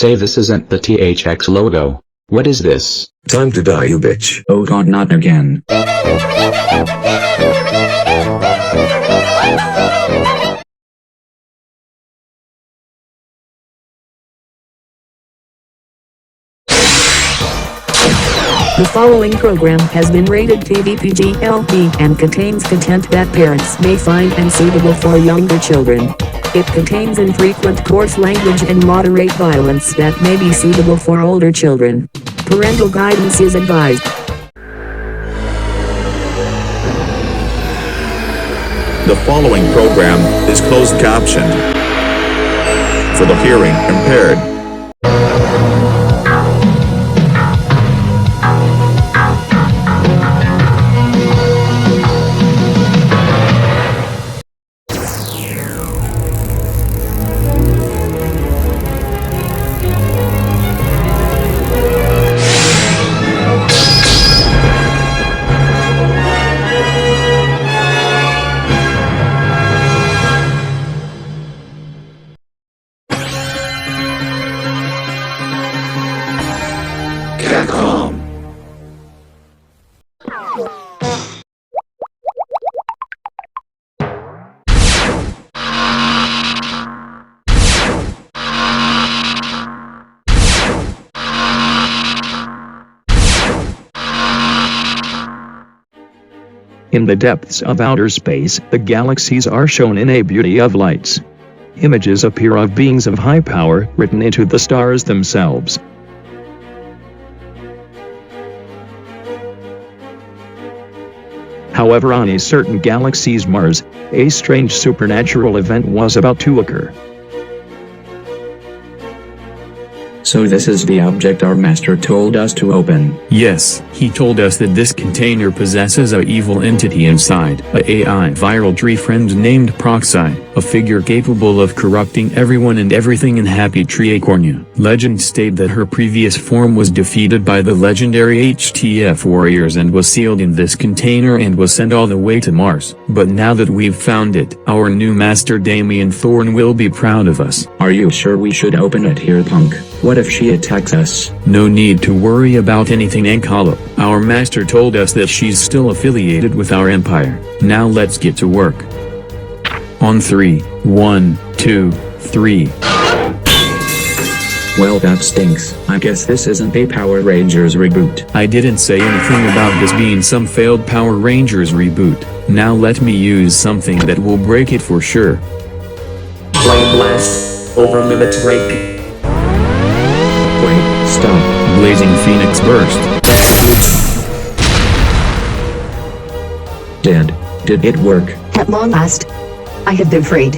Say this isn't the THX logo. What is this? Time to die, you bitch. Oh god, not again. The following program has been rated TV-PG-LP and contains content that parents may find unsuitable for younger children. It contains infrequent coarse language and moderate violence that may be suitable for older children. Parental guidance is advised. The following program is closed captioned for the hearing impaired. In the depths of outer space, the galaxies are shown in a beauty of lights. Images appear of beings of high power, written into the stars themselves. However, on a certain galaxy's Mars, a strange supernatural event was about to occur. So this is the object our master told us to open. Yes, he told us that this container possesses a evil entity inside, a AI viral tree friend named Proxy, a figure capable of corrupting everyone and everything in Happy Tree Acornia. Legends state that her previous form was defeated by the legendary HTF warriors and was sealed in this container and was sent all the way to Mars. But now that we've found it, our new master Damien Thorne will be proud of us. Are you sure we should open it here, punk? What if she attacks us? No need to worry about anything, Ankalo. Our master told us that she's still affiliated with our empire. Now let's get to work. On 3, 1, 2, 3. Well, that stinks. I guess this isn't a Power Rangers reboot. I didn't say anything about this being some failed Power Rangers reboot. Now let me use something that will break it for sure. Flame blast. Over limit break. Wait, stop. Blazing Phoenix burst. Dead. Did it work? At long last, I have been freed.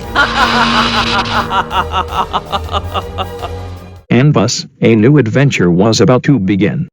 And thus, a new adventure was about to begin.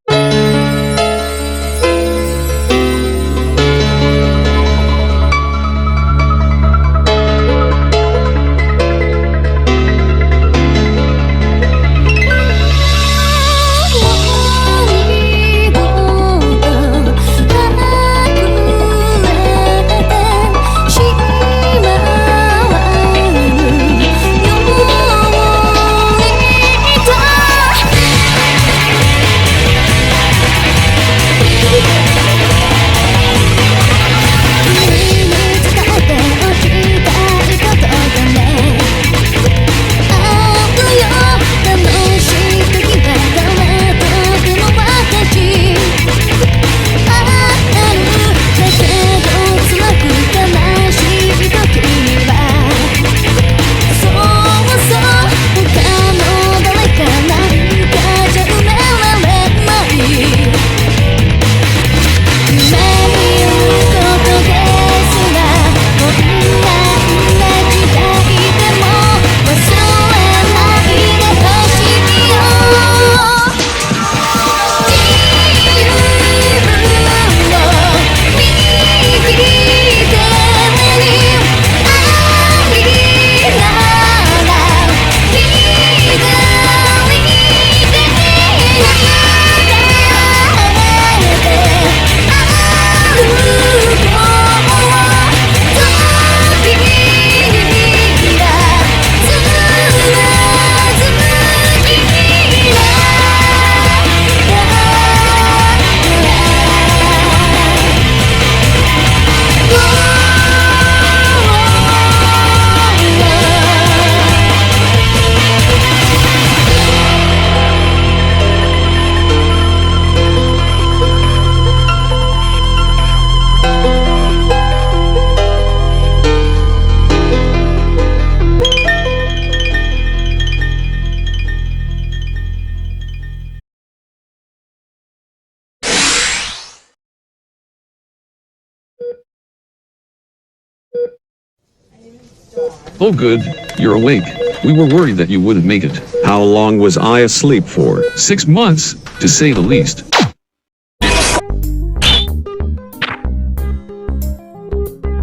Oh good, you're awake. We were worried that you wouldn't make it. How long was I asleep for? 6 months, to say the least.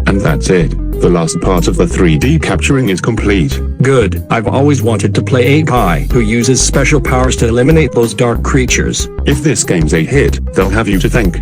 And that's it. The last part of the 3D capturing is complete. Good. I've always wanted to play a guy who uses special powers to eliminate those dark creatures. If this game's a hit, they'll have you to thank.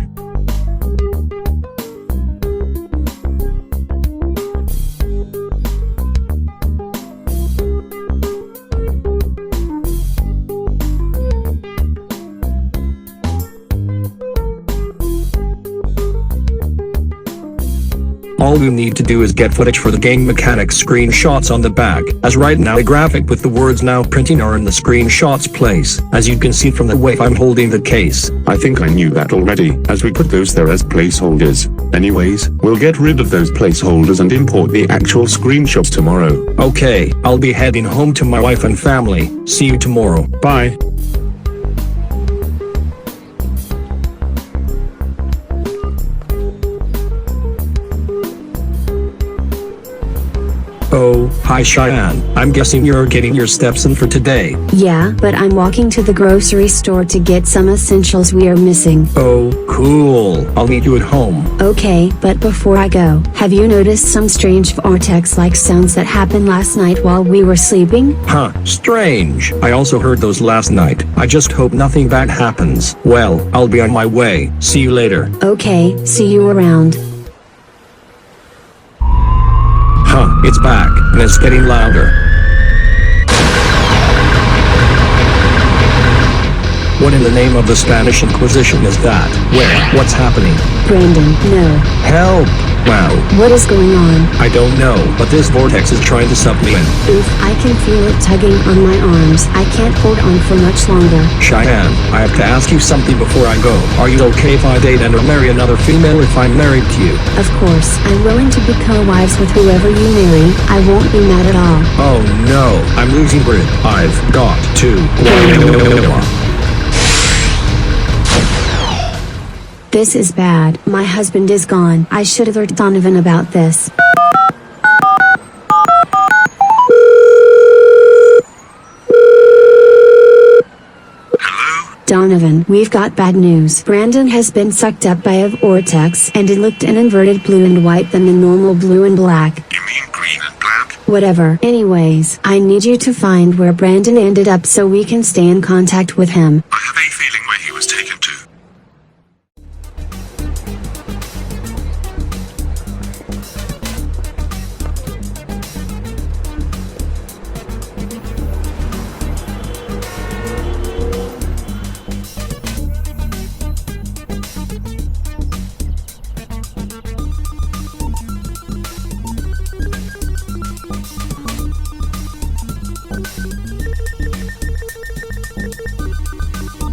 All you need to do is get footage for the game mechanics screenshots on the back, as right now a graphic with the words now printing are in the screenshots place, as you can see from the way I'm holding the case. I think I knew that already, as we put those there as placeholders. Anyways, we'll get rid of those placeholders and import the actual screenshots tomorrow. Okay, I'll be heading home to my wife and family. See you tomorrow. Bye. Oh, hi Cheyenne. I'm guessing you're getting your steps in for today. Yeah, but I'm walking to the grocery store to get some essentials we are missing. Oh, cool. I'll meet you at home. Okay, but before I go, have you noticed some strange Vortex-like sounds that happened last night while we were sleeping? Huh, strange. I also heard those last night. I just hope nothing bad happens. Well, I'll be on my way. See you later. Okay, see you around. Huh, it's back, and it's getting louder. What in the name of the Spanish Inquisition is that? Where? What's happening? Brandon, no. Help! Wow. What is going on? I don't know, but this vortex is trying to suck me in. Oof, I can feel it tugging on my arms. I can't hold on for much longer. Cheyenne, I have to ask you something before I go. Are you okay if I date and or marry another female if I'm married to you? Of course, I'm willing to be co-wives with whoever you marry. I won't be mad at all. Oh no, I'm losing grip. I've got to. This is bad. My husband is gone. I should have alerted Donovan about this. Donovan, we've got bad news. Brandon has been sucked up by a vortex, and it looked an inverted blue and white than the normal blue and black. You mean green and black? Whatever. Anyways, I need you to find where Brandon ended up so we can stay in contact with him. I have a feeling where he was taken to.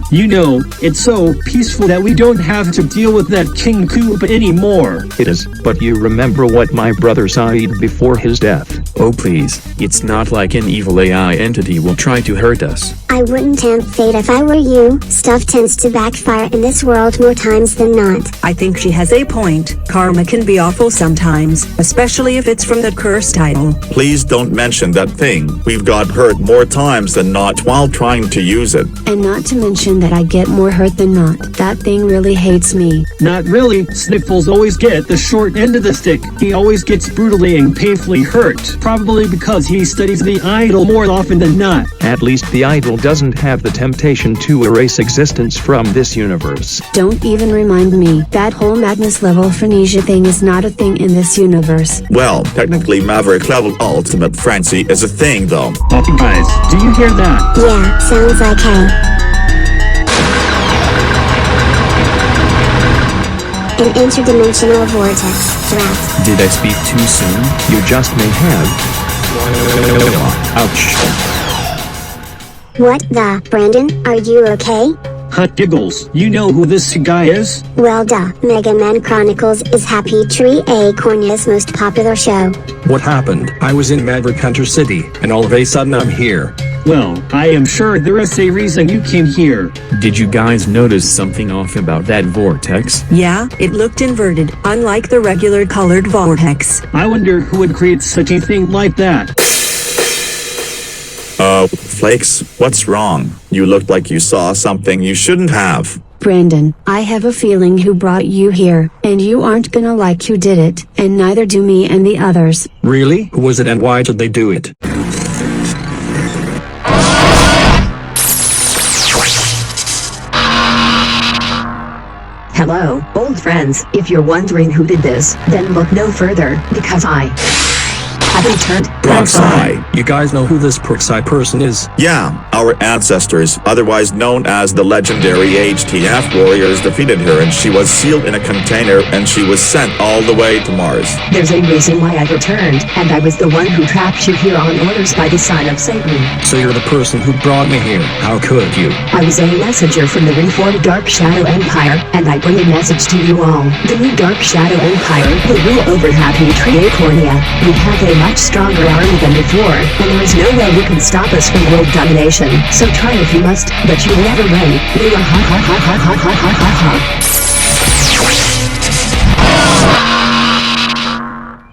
You know, it's so peaceful that we don't have to deal with that King Coop anymore. It is, but you remember what my brother said before his death. Oh please, it's not like an evil AI entity will try to hurt us. I wouldn't tempt fate if I were you. Stuff tends to backfire in this world more times than not. I think she has a point. Karma can be awful sometimes, especially if it's from the curse title. Please don't mention that thing. We've got hurt more times than not while trying to use it. And not to mention that I get more hurt than not. That thing really hates me. Not really. Sniffles always get the short end of the stick. He always gets brutally and painfully hurt. Probably because he studies the idol more often than not. At least the idol doesn't have the temptation to erase existence from this universe. Don't even remind me. That whole madness level frenesia thing is not a thing in this universe. Well, technically Maverick level ultimate frenzy is a thing though. Okay guys, do you hear that? Yeah, sounds like hay. An interdimensional vortex threat. Did I speak too soon? You just may have. Ouch. What the? Brandon, are you okay? Hot giggles. You know who this guy is? Well duh. Mega Man Chronicles is Happy Tree Acornia's most popular show. What happened? I was in Maverick Hunter City, and all of a sudden I'm here. Well, I am sure there is a reason you came here. Did you guys notice something off about that vortex? Yeah, it looked inverted, unlike the regular colored vortex. I wonder who would create such a thing like that. Flakes, what's wrong? You looked like you saw something you shouldn't have. Brandon, I have a feeling who brought you here, and you aren't gonna like who did it, and neither do me and the others. Really? Who was it and why did they do it? Hello, old friends. If you're wondering who did this, then look no further, because I have returned. Proxy. You guys know who this Proxy person is? Yeah, our ancestors, otherwise known as the legendary HTF warriors, defeated her and she was sealed in a container and she was sent all the way to Mars. There's a reason why I returned, and I was the one who trapped you here on orders by the sign of Satan. So you're the person who brought me here. How could you? I was a messenger from the reformed Dark Shadow Empire, and I bring a message to you all. The new Dark Shadow Empire will rule over Happy Triacornia. We have a much stronger army than before, and there is no way you can stop us from world domination. So try if you must, but you will never win. Ha ha ha ha ha ha ha ha ha ha.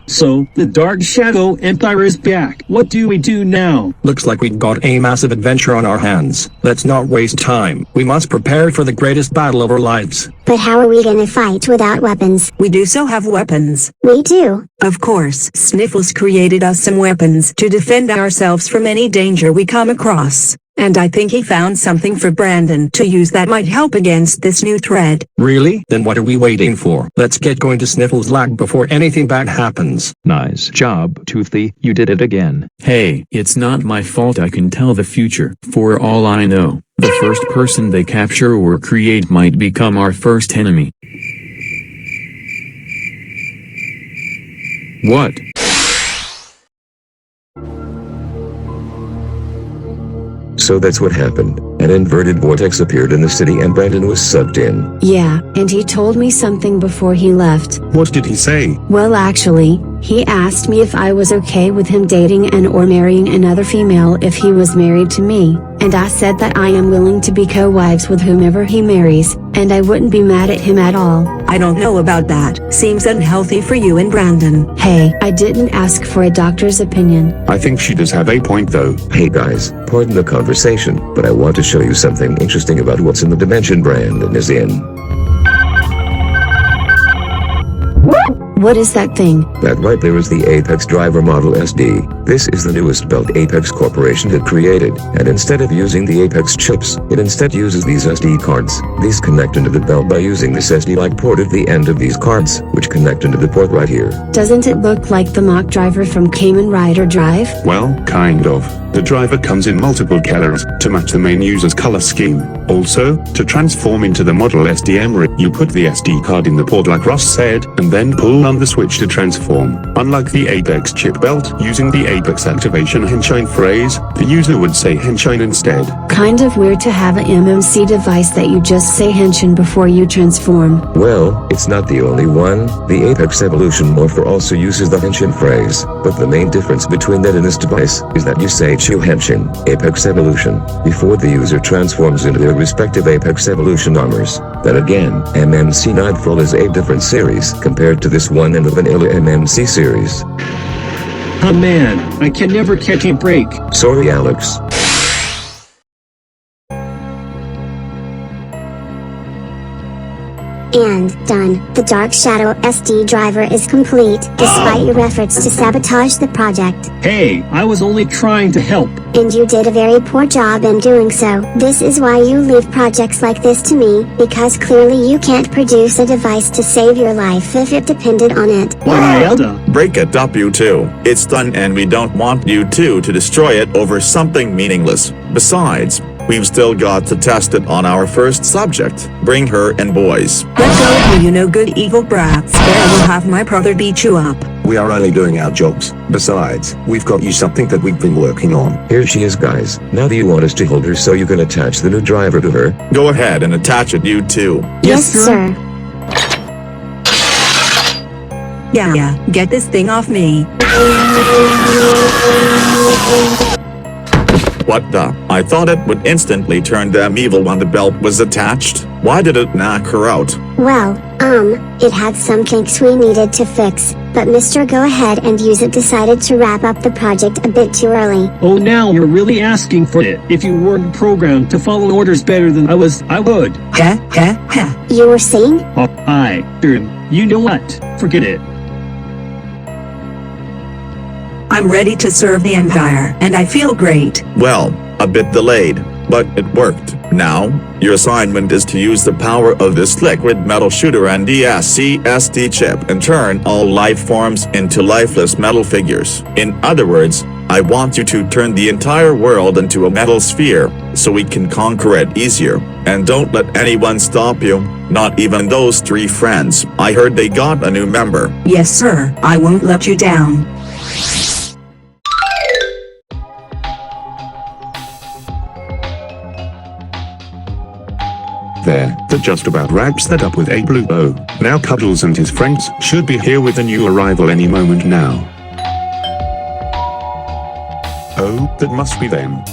So, the Dark Shadow Empire is back. What do we do now? Looks like we've got a massive adventure on our hands. Let's not waste time. We must prepare for the greatest battle of our lives. But how are we gonna fight without weapons? We do so have weapons. We do. Of course, Sniffles created us some weapons to defend ourselves from any danger we come across. And I think he found something for Brandon to use that might help against this new threat. Really? Then what are we waiting for? Let's get going to Sniffles' lab before anything bad happens. Nice job, Toothy. You did it again. Hey, it's not my fault. I can tell the future. For all I know, the first person they capture or create might become our first enemy. What? So that's what happened. An inverted vortex appeared in the city and Brandon was sucked in. Yeah, and he told me something before he left. What did he say? Well, actually, he asked me if I was okay with him dating and or marrying another female if he was married to me, and I said that I am willing to be co-wives with whomever he marries, and I wouldn't be mad at him at all. I don't know about that. Seems unhealthy for you and Brandon. Hey, I didn't ask for a doctor's opinion. I think she does have a point though. Hey guys, pardon the conversation, but I want to show you something interesting about what's in the dimension Brandon is in. What is that thing? That right there is the Apex Driver Model SD. This is the newest belt Apex Corporation had created, and instead of using the Apex chips, it instead uses these SD cards. These connect into the belt by using this SD-like port at the end of these cards, which connect into the port right here. Doesn't it look like the mock driver from Kamen Rider Drive? Well, kind of. The driver comes in multiple colors to match the main user's color scheme. Also, to transform into the Model SDM, you put the SD card in the port like Ross said, and then pull on the switch to transform. Unlike the Apex chip belt, using the Apex activation Henshin phrase, the user would say Henshin instead. Kind of weird to have a MMC device that you just say Henshin before you transform. Well, it's not the only one. The Apex Evolution Morpher also uses the Henshin phrase, but the main difference between that and this device is that you say Chu Henshin, Apex Evolution, before the user transforms into their respective Apex Evolution armors. Then again, MMC Nightfall is a different series compared to this one in the vanilla MMC series. Oh man, I can never catch a break. Sorry Alex. And done. The Dark Shadow SD driver is complete, despite your efforts to sabotage the project. Hey, I was only trying to help. And you did a very poor job in doing so. This is why you leave projects like this to me, because clearly you can't produce a device to save your life if it depended on it. Break it up, you two. It's done and we don't want you two to destroy it over something meaningless. Besides, we've still got to test it on our first subject. Bring her and boys. Let go of you no good evil brats, or I will have my brother beat you up. We are only doing our jobs. Besides, we've got you something that we've been working on. Here she is guys. Now do you want us to hold her so you can attach the new driver to her? Go ahead and attach it, you two. Yes, sir. Yeah, get this thing off me. What the? I thought it would instantly turn them evil when the belt was attached. Why did it knock her out? Well, it had some kinks we needed to fix, but Mr. Go Ahead and Use It decided to wrap up the project a bit too early. Oh, now you're really asking for it. If you weren't programmed to follow orders better than I would. You were saying? Oh, you know what? Forget it. I'm ready to serve the Empire, and I feel great. Well, a bit delayed, but it worked. Now, your assignment is to use the power of this liquid metal shooter and DSC-SD chip and turn all life forms into lifeless metal figures. In other words, I want you to turn the entire world into a metal sphere, so we can conquer it easier. And don't let anyone stop you, not even those 3 friends. I heard they got a new member. Yes, sir, I won't let you down. There, that just about wraps that up with a blue bow. Now Cuddles and his friends should be here with a new arrival any moment now. Oh, that must be them.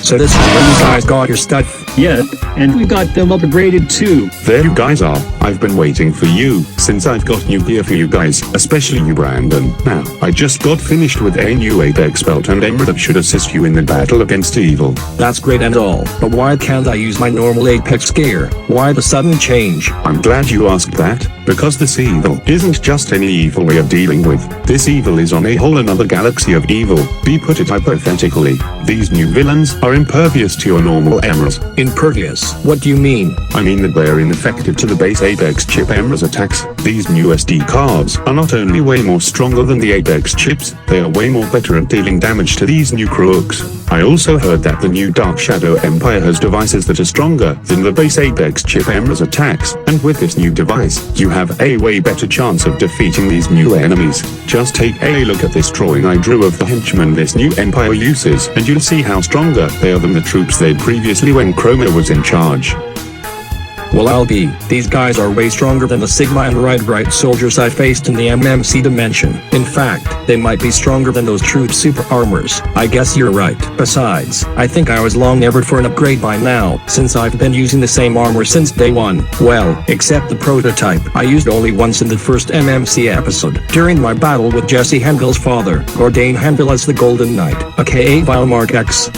So this is where you guys got your stuff? Yep, and we got them upgraded too. There you guys are. I've been waiting for you, since I've got new gear for you guys, especially you Brandon. Now, I just got finished with a new Apex belt and armor that should assist you in the battle against evil. That's great and all, but why can't I use my normal Apex gear? Why the sudden change? I'm glad you asked that, because this evil isn't just any evil we are dealing with. This evil is on a whole another galaxy of evil. Be put it hypothetically, these new villains are impervious to your normal armors. Impervious? What do you mean? I mean that they are ineffective to the base Apex chip armor's attacks. These new SD cards are not only way more stronger than the Apex chips, they are way more better at dealing damage to these new crooks. I also heard that the new Dark Shadow Empire has devices that are stronger than the base Apex chip armor's attacks, and with this new device, you have a way better chance of defeating these new enemies. Just take a look at this drawing I drew of the henchmen this new Empire uses, and you'll see how stronger they are than the troops they'd previously when Chroma was in charge. Well, I'll be. These guys are way stronger than the Sigma and Right soldiers I faced in the MMC dimension. In fact, they might be stronger than those true super armors. I guess you're right. Besides, I think I was long ever for an upgrade by now, since I've been using the same armor since day one. Well, except the prototype I used only once in the first MMC episode, during my battle with Jesse Hendel's father, Gordain Hendel as the Golden Knight, aka Mark X.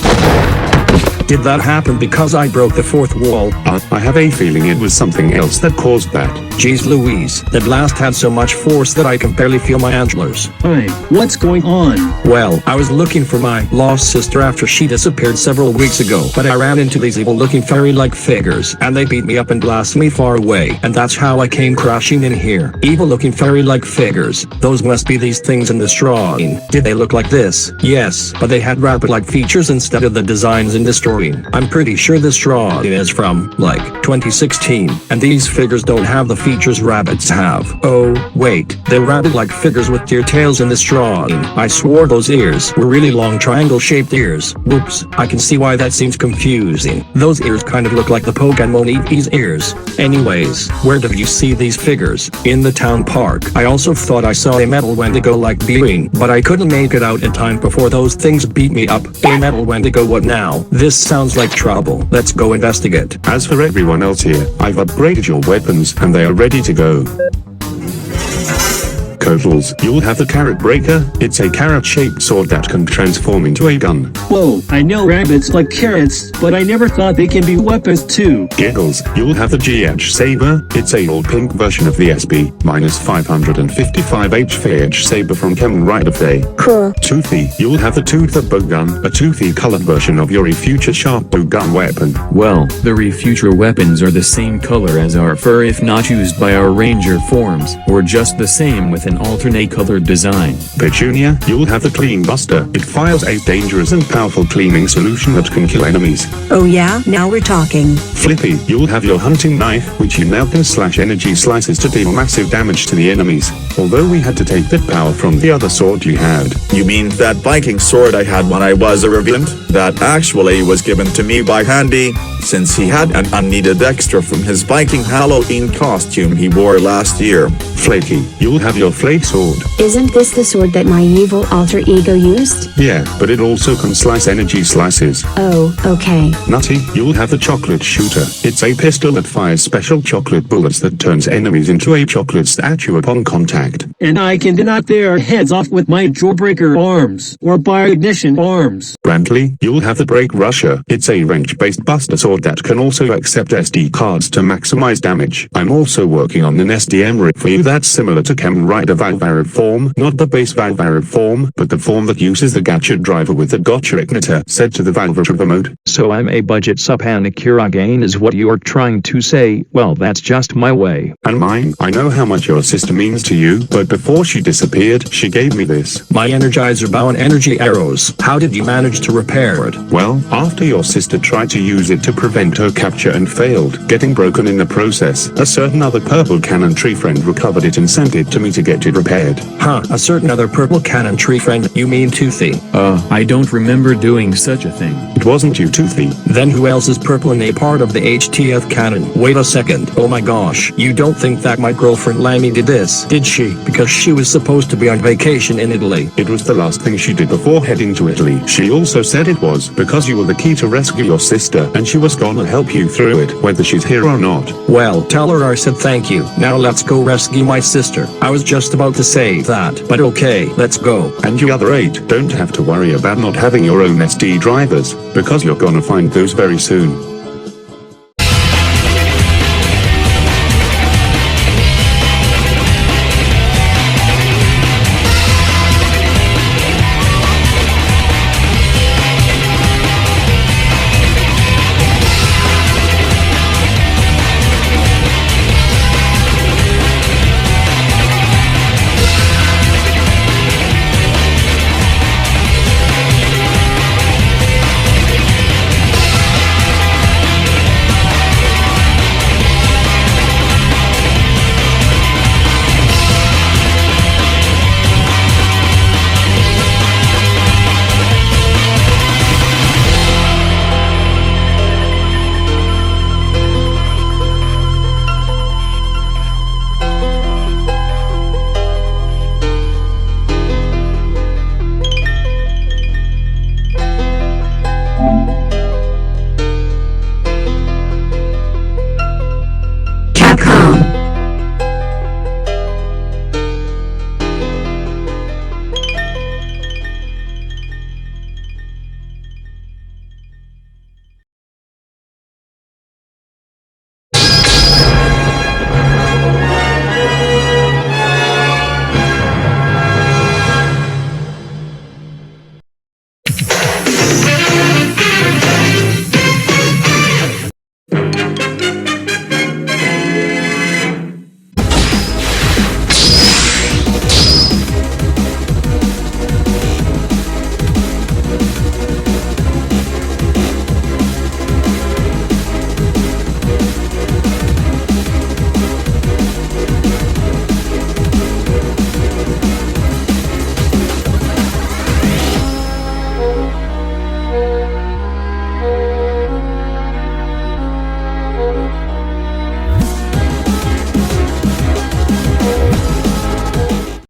Did that happen because I broke the 4th wall? I have a feeling it was something else that caused that. Jeez Louise, that blast had so much force that I can barely feel my antlers. Hey, what's going on? Well, I was looking for my lost sister after she disappeared several weeks ago, but I ran into these evil-looking fairy-like figures, and they beat me up and blasted me far away, and that's how I came crashing in here. Evil-looking fairy-like figures. Those must be these things in the drawing. Did they look like this? Yes, but they had rabbit-like features instead of the designs in this drawing. I'm pretty sure this drawing is from, like, 2016, and these figures don't have the features rabbits have. Oh, wait, they're rabbit-like figures with deer tails in this drawing. I swore those ears were really long triangle-shaped ears. Whoops, I can see why that seems confusing. Those ears kind of look like the Pokemon Eevee's ears. Anyways, where did you see these figures? In the town park. I also thought I saw a metal Wendigo-like being, but I couldn't make it out in time before those things beat me up. A metal Wendigo, what now? This sounds like trouble. Let's go investigate. As for everyone else here, I've upgraded your weapons and they are ready to go. Cuddles, you'll have the Carrot Breaker. It's a carrot-shaped sword that can transform into a gun. Whoa, I know rabbits like carrots, but I never thought they can be weapons too. Giggles, you'll have the GH Saber. It's a old pink version of the SB-555 HTFAX Saber from Kamen Rider Day. Cool. Toothy, you'll have the Toother Bow Gun, a toothy colored version of your future sharp bow gun weapon. Well, the future weapons are the same color as our fur if not used by our ranger forms, or just the same with an alternate colored design. Petunia, you'll have the Clean Buster. It fires a dangerous and powerful cleaning solution that can kill enemies. Oh yeah, now we're talking. Flippy, you'll have your hunting knife, which you now can slash energy slices to deal massive damage to the enemies. Although we had to take that power from the other sword you had. You mean that Viking sword I had when I was a revenant? That actually was given to me by Handy, since he had an unneeded extra from his Viking Halloween costume he wore last year. Flaky, you'll have your flake sword. Isn't this the sword that my evil alter ego used? Yeah, but it also can slice energy slices. Oh, okay. Nutty, you'll have the chocolate shooter. It's a pistol that fires special chocolate bullets that turns enemies into a chocolate statue upon contact. And I can knock their heads off with my jawbreaker arms, or bioignition arms. Brantley, you'll have the Break Rusher. It's a wrench-based buster sword that can also accept SD cards to maximize damage. I'm also working on an SDM rig for you that's similar to Kamen Rider Valkyrie form, not the base Valkyrie form, but the form that uses the gadget driver with the gotcha igniter, said to the Valkyrie remote. So I'm a budget Supanikura is what you're trying to say. Well, that's just my way. And mine. I know how much your sister means to you, but before she disappeared, she gave me this. My Energizer bow and energy arrows. How did you manage to repair it? Well, after your sister tried to use it to prevent her capture and failed, getting broken in the process, a certain other purple cannon tree friend recovered it and sent it to me to get it repaired. Huh, a certain other purple cannon tree friend, you mean Toothy? I don't remember doing such a thing. It wasn't you, Toothy. Then who else is purple and a part of the HTF canon? Wait a second, oh my gosh, you don't think that my girlfriend Lammy did this, did she? Because she was supposed to be on vacation in Italy. It was the last thing she did before heading to Italy. She also said it was because you were the key to rescue your sister, and she was gonna help you through it, whether she's here or not. Well, tell her I said thank you. Now let's go rescue my sister. I was just about to say that, but okay, let's go. And you other 8 don't have to worry about not having your own SD drivers, because you're gonna find those very soon.